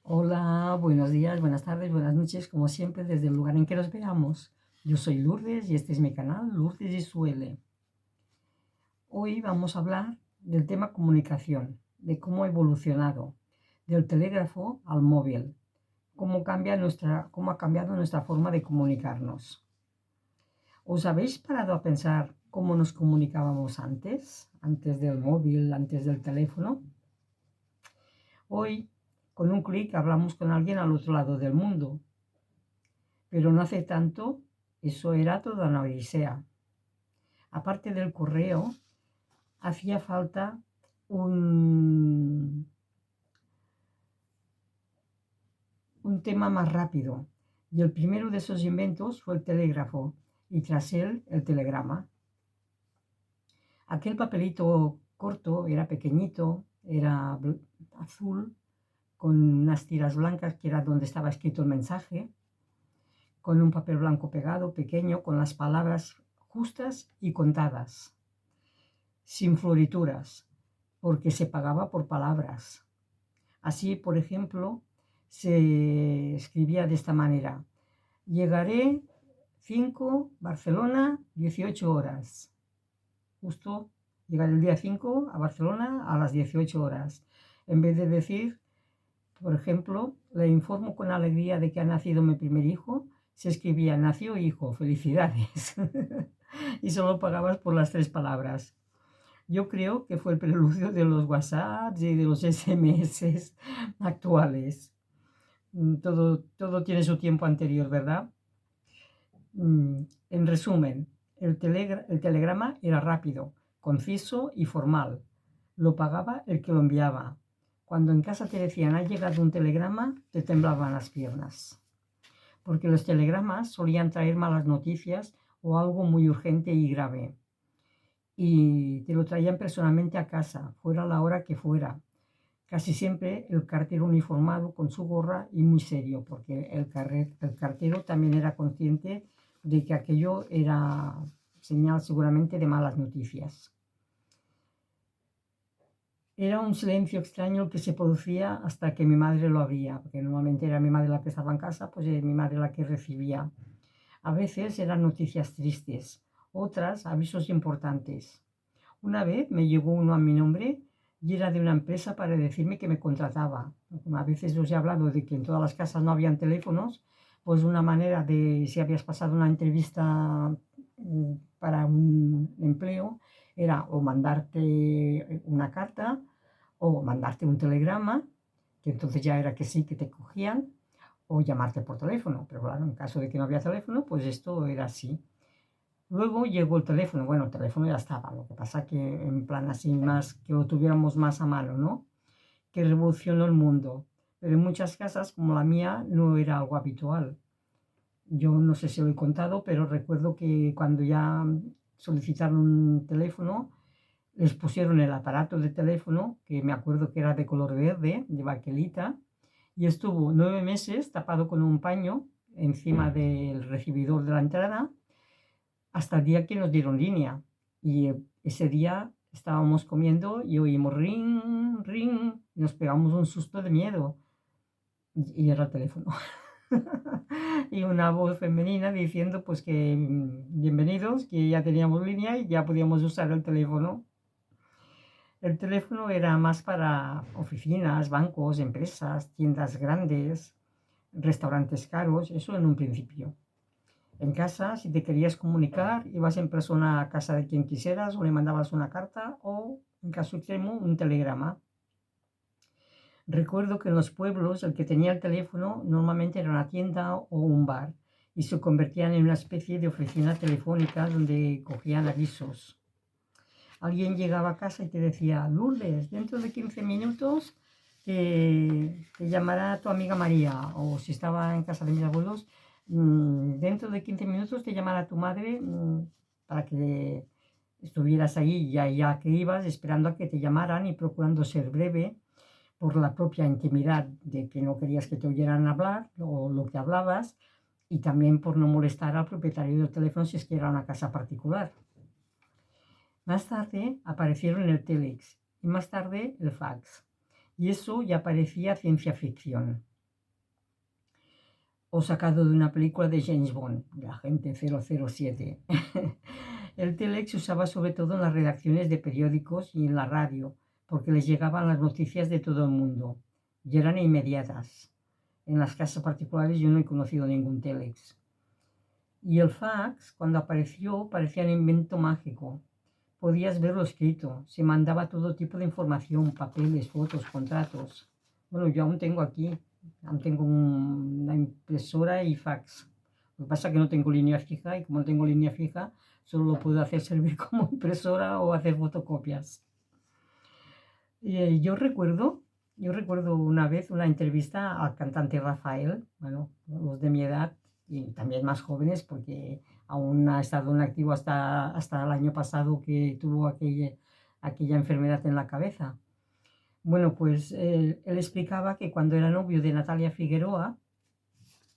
Hola, buenos días, buenas tardes, buenas noches, como siempre, desde el lugar en que nos veamos. Yo soy Lourdes y este es mi canal, Lourdes y Suele. Hoy vamos a hablar del tema comunicación, de cómo ha evolucionado, del telégrafo al móvil, cómo ha cambiado nuestra forma de comunicarnos. ¿Os habéis parado a pensar cómo nos comunicábamos antes del móvil, antes del teléfono? Hoy, con un clic, hablamos con alguien al otro lado del mundo. Pero no hace tanto, eso era toda una odisea. Aparte del correo, hacía falta un, un tema más rápido. Y el primero de esos inventos fue el telégrafo y tras él el telegrama. Aquel papelito corto era pequeñito, era azul, con unas tiras blancas que era donde estaba escrito el mensaje, con un papel blanco pegado, pequeño, con las palabras justas y contadas, sin florituras, porque se pagaba por palabras. Así, por ejemplo, se escribía de esta manera: llegaré 5, Barcelona, 18 horas. Justo llegar el día 5 a Barcelona a las 18 horas. En vez de decir, por ejemplo, le informo con alegría de que ha nacido mi primer hijo, se escribía: nació hijo, felicidades. Y solo pagabas por las 3 palabras. Yo creo que fue el preludio de los WhatsApps y de los SMS actuales. Todo tiene su tiempo anterior, ¿verdad? En resumen, el telegrama era rápido, conciso y formal. Lo pagaba el que lo enviaba. Cuando en casa te decían: ha llegado un telegrama, te temblaban las piernas. Porque los telegramas solían traer malas noticias o algo muy urgente y grave. Y te lo traían personalmente a casa, fuera la hora que fuera. Casi siempre el cartero uniformado con su gorra y muy serio, porque el cartero también era consciente de que aquello era señal seguramente de malas noticias. Era un silencio extraño el que se producía hasta que mi madre lo abría, porque normalmente era mi madre la que estaba en casa, pues mi madre la que recibía. A veces eran noticias tristes, otras avisos importantes. Una vez me llegó uno a mi nombre y era de una empresa para decirme que me contrataba. A veces os he hablado de que en todas las casas no habían teléfonos, pues una manera de, si habías pasado una entrevista para un empleo, era o mandarte una carta o mandarte un telegrama, que entonces ya era que sí, que te cogían, o llamarte por teléfono. Pero claro, en caso de que no había teléfono, pues esto era así. Luego llegó el teléfono. Bueno, el teléfono ya estaba, lo que pasa que en plan así más, que lo tuviéramos más a mano, ¿no? Que revolucionó el mundo. Pero en muchas casas, como la mía, no era algo habitual. Yo no sé si lo he contado, pero recuerdo que cuando ya solicitaron un teléfono, les pusieron el aparato de teléfono, que me acuerdo que era de color verde, de baquelita, y estuvo 9 meses tapado con un paño encima del recibidor de la entrada, hasta el día que nos dieron línea. Y ese día estábamos comiendo y oímos ring, ring, y nos pegamos un susto de miedo. Y era el teléfono. Y una voz femenina diciendo pues que bienvenidos, que ya teníamos línea y ya podíamos usar el teléfono. El teléfono era más para oficinas, bancos, empresas, tiendas grandes, restaurantes caros, eso en un principio. En casa, si te querías comunicar, ibas en persona a casa de quien quisieras o le mandabas una carta o, en caso extremo, un telegrama. Recuerdo que en los pueblos el que tenía el teléfono normalmente era una tienda o un bar y se convertían en una especie de oficina telefónica donde cogían avisos. Alguien llegaba a casa y te decía: Lourdes, dentro de 15 minutos te llamará tu amiga María. O si estaba en casa de mis abuelos, dentro de 15 minutos te llamará tu madre, para que estuvieras ahí ya que ibas esperando a que te llamaran y procurando ser breve por la propia intimidad de que no querías que te oyeran hablar o lo que hablabas, y también por no molestar al propietario del teléfono si es que era una casa particular. Más tarde aparecieron el telex y más tarde el fax. Y eso ya parecía ciencia ficción. o sacado de una película de James Bond, de Agente 007. El telex se usaba sobre todo en las redacciones de periódicos y en la radio, porque les llegaban las noticias de todo el mundo y eran inmediatas. En las casas particulares yo no he conocido ningún telex. Y el fax, cuando apareció, parecía un invento mágico. Podías verlo escrito, se mandaba todo tipo de información, papeles, fotos, contratos. Bueno, yo aún tengo una impresora y fax. Lo que pasa es que no tengo línea fija y como no tengo línea fija, solo lo puedo hacer servir como impresora o hacer fotocopias. Y yo recuerdo una vez una entrevista al cantante Rafael, bueno, los de mi edad y también más jóvenes, porque aún ha estado en activo hasta el año pasado que tuvo aquella enfermedad en la cabeza. Bueno, pues él explicaba que cuando era novio de Natalia Figueroa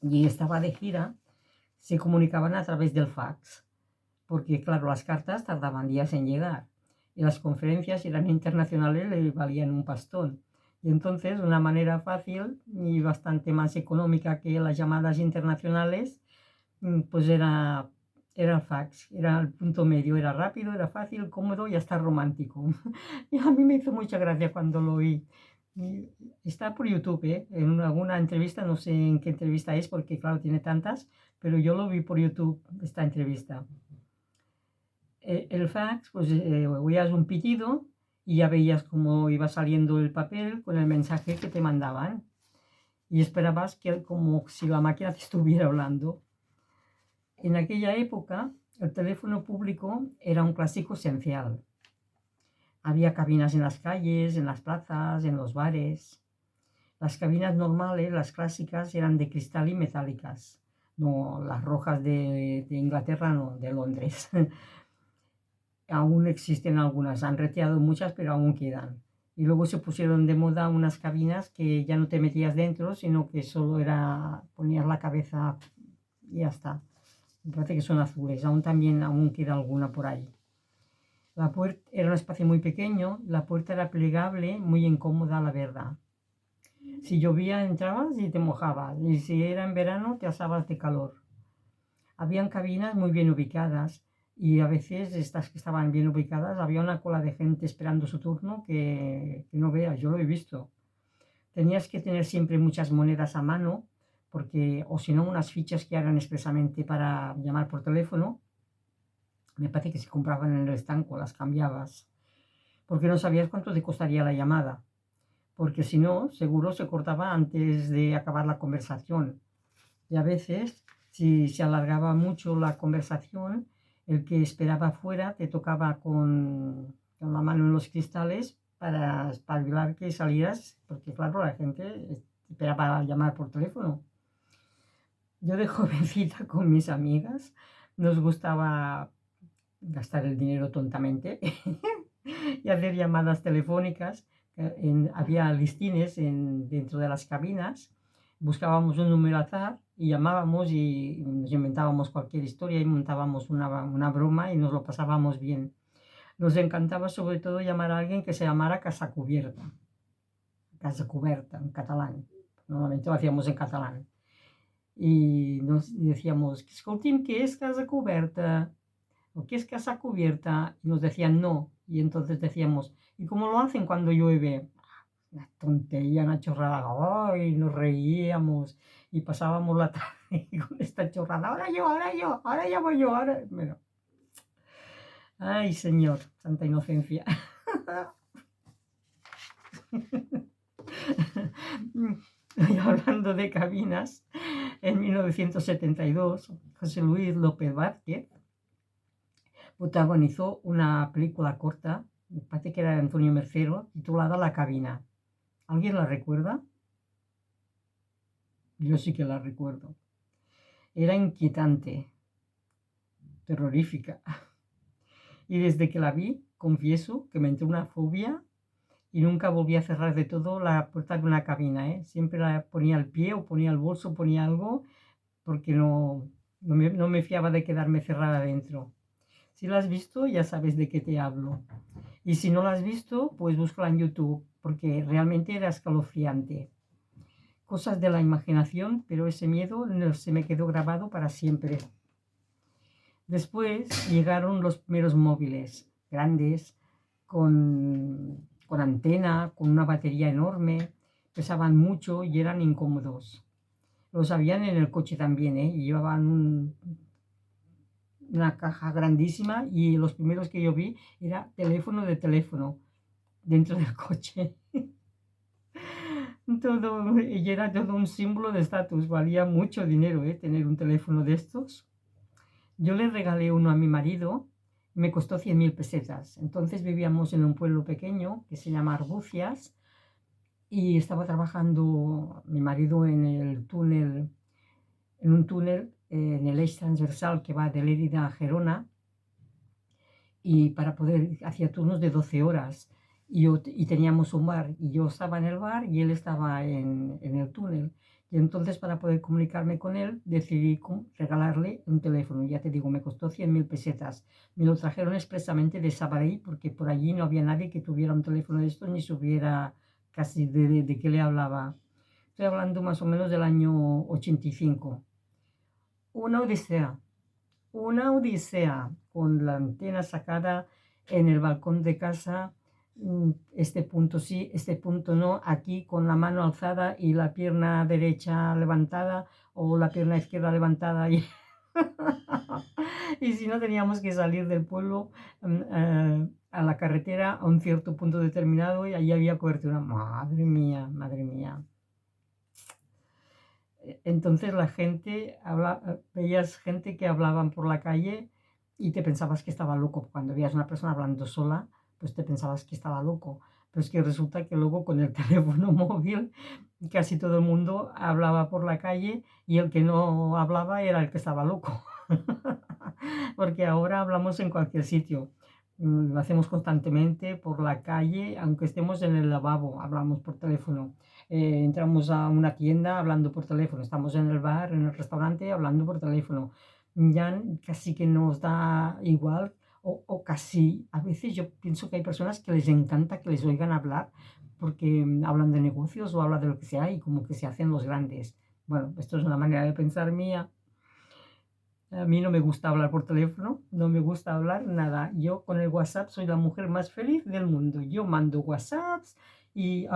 y estaba de gira, se comunicaban a través del fax, porque claro, las cartas tardaban días en llegar y las conferencias eran internacionales, le valían un pastón. Y entonces una manera fácil y bastante más económica que las llamadas internacionales, pues era el fax, era el punto medio, era rápido, era fácil, cómodo y hasta romántico. Y a mí me hizo mucha gracia cuando lo oí. Y está por YouTube, ¿eh? En alguna entrevista, no sé en qué entrevista es, porque claro, tiene tantas, pero yo lo vi por YouTube, esta entrevista. El fax, pues oías un pitido y ya veías cómo iba saliendo el papel con el mensaje que te mandaban. Y esperabas que como si la máquina te estuviera hablando. En aquella época, el teléfono público era un clásico esencial. Había cabinas en las calles, en las plazas, en los bares. Las cabinas normales, las clásicas, eran de cristal y metálicas. No, las rojas de Inglaterra, no, de Londres. Aún existen algunas, han retirado muchas, pero aún quedan. Y luego se pusieron de moda unas cabinas que ya no te metías dentro, sino que solo era ponías la cabeza y ya está. Me parece que son azules, aún queda alguna por ahí. La puerta era un espacio muy pequeño, la puerta era plegable, muy incómoda, la verdad. Si llovía entrabas y te mojabas, y si era en verano te asabas de calor. Habían cabinas muy bien ubicadas y a veces estas que estaban bien ubicadas había una cola de gente esperando su turno que no veas, yo lo he visto. Tenías que tener siempre muchas monedas a mano, porque, o si no, unas fichas que eran expresamente para llamar por teléfono. Me parece que se compraban en el estanco, las cambiabas, porque no sabías cuánto te costaría la llamada, porque si no, seguro se cortaba antes de acabar la conversación. Y a veces, si se alargaba mucho la conversación, el que esperaba afuera te tocaba con la mano en los cristales para espabilar que salieras, porque claro, la gente esperaba llamar por teléfono. Yo de jovencita con mis amigas nos gustaba gastar el dinero tontamente y hacer llamadas telefónicas. Había listines dentro de las cabinas, buscábamos un número al azar y llamábamos y nos inventábamos cualquier historia y montábamos una broma y nos lo pasábamos bien. Nos encantaba sobre todo llamar a alguien que se llamara Casa Cubierta en catalán. Normalmente lo hacíamos en catalán. Y nos decíamos, escolti'm, ¿qué es Casa Cubierta? ¿O qué es casa cubierta? Y nos decían no. Y entonces decíamos, ¿y cómo lo hacen cuando llueve? Una tontería, una chorrada. ¡Ay! Nos reíamos y pasábamos la tarde con esta chorrada. Ahora llamo yo, ahora. Bueno. Ay, señor, santa inocencia. Y hablando de cabinas, en 1972, José Luis López Vázquez protagonizó una película corta, me parece que era de Antonio Mercero, titulada La cabina. ¿Alguien la recuerda? Yo sí que la recuerdo. Era inquietante, terrorífica. Y desde que la vi, confieso que me entró una fobia y nunca volví a cerrar de todo la puerta de una cabina, ¿eh? Siempre la ponía al pie o ponía el bolso, ponía algo, porque no me fiaba de quedarme cerrada dentro. Si la has visto, ya sabes de qué te hablo. Y si no la has visto, pues búscala en YouTube, porque realmente era escalofriante. cosas de la imaginación, pero ese miedo se me quedó grabado para siempre. Después llegaron los primeros móviles grandes, con antena, con una batería enorme, pesaban mucho y eran incómodos. Los habían en el coche también, ¿eh? Y llevaban una caja grandísima y los primeros que yo vi era teléfono de teléfono dentro del coche. Todo, y era todo un símbolo de estatus, valía mucho dinero, tener un teléfono de estos. Yo le regalé uno a mi marido, me costó 100.000 pesetas. Entonces vivíamos en un pueblo pequeño que se llama Arbucias y estaba trabajando mi marido en un túnel, en el eix transversal que va de Lérida a Gerona, y hacía turnos de 12 horas y teníamos un bar y yo estaba en el bar y él estaba en el túnel. Y entonces para poder comunicarme con él decidí regalarle un teléfono. Ya te digo, me costó 100.000 pesetas. Me lo trajeron expresamente de Sabadell porque por allí no había nadie que tuviera un teléfono de estos ni supiera casi de qué le hablaba. Estoy hablando más o menos del año 85. Una odisea. Una odisea, con la antena sacada en el balcón de casa, este punto sí, este punto no, aquí con la mano alzada y la pierna derecha levantada o la pierna izquierda levantada y, y si no teníamos que salir del pueblo a la carretera a un cierto punto determinado y allí había cobertura. Madre mía, madre mía. Entonces veías gente que hablaban por la calle y te pensabas que estaba loco. Cuando veías una persona hablando sola, pues te pensabas que estaba loco. Pero es que resulta que luego con el teléfono móvil casi todo el mundo hablaba por la calle y el que no hablaba era el que estaba loco. Porque ahora hablamos en cualquier sitio. Lo hacemos constantemente por la calle, aunque estemos en el lavabo, hablamos por teléfono. Entramos a una tienda hablando por teléfono, estamos en el bar, en el restaurante hablando por teléfono. Ya casi que nos da igual o casi, a veces yo pienso que hay personas que les encanta que les oigan hablar porque hablan de negocios o hablan de lo que sea y como que se hacen los grandes. Bueno, esto es una manera de pensar mía. A mí no me gusta hablar por teléfono, no me gusta hablar nada. Yo con el WhatsApp soy la mujer más feliz del mundo. Yo mando WhatsApps y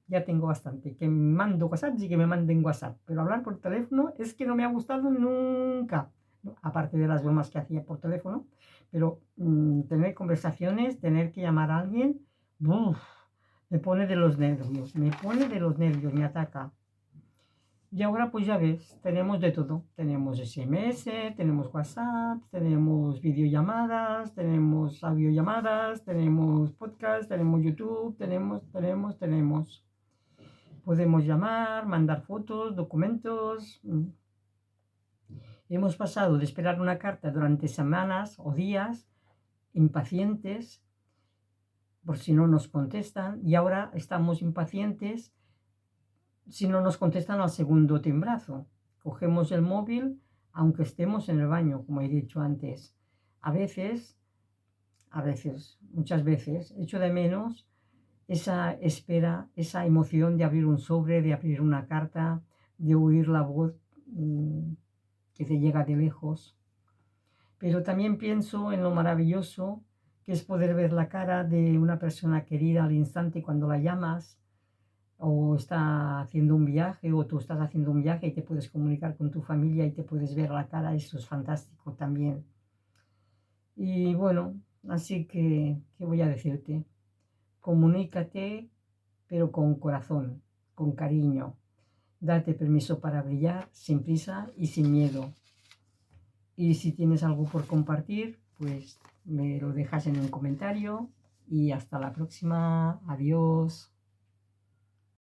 ya tengo bastante. Que mando WhatsApps y que me manden WhatsApp. Pero hablar por teléfono es que no me ha gustado nunca. ¿No? Aparte de las bromas que hacía por teléfono. Pero tener conversaciones, tener que llamar a alguien, uf, me pone de los nervios. Me pone de los nervios, me ataca. Y ahora pues ya ves, tenemos de todo. Tenemos SMS, tenemos WhatsApp, tenemos videollamadas, tenemos audiollamadas, tenemos podcast, tenemos YouTube, tenemos. Podemos llamar, mandar fotos, documentos. Hemos pasado de esperar una carta durante semanas o días, impacientes, por si no nos contestan, y ahora estamos impacientes si no nos contestan al segundo timbrazo. Cogemos el móvil, aunque estemos en el baño, como he dicho antes. A veces, muchas veces, echo de menos esa espera, esa emoción de abrir un sobre, de abrir una carta, de oír la voz que te llega de lejos. Pero también pienso en lo maravilloso que es poder ver la cara de una persona querida al instante cuando la llamas, o está haciendo un viaje, o tú estás haciendo un viaje y te puedes comunicar con tu familia y te puedes ver la cara, eso es fantástico también. Y bueno, así que, ¿qué voy a decirte? Comunícate, pero con corazón, con cariño. Date permiso para brillar, sin prisa y sin miedo. Y si tienes algo por compartir, pues me lo dejas en un comentario. Y hasta la próxima. Adiós.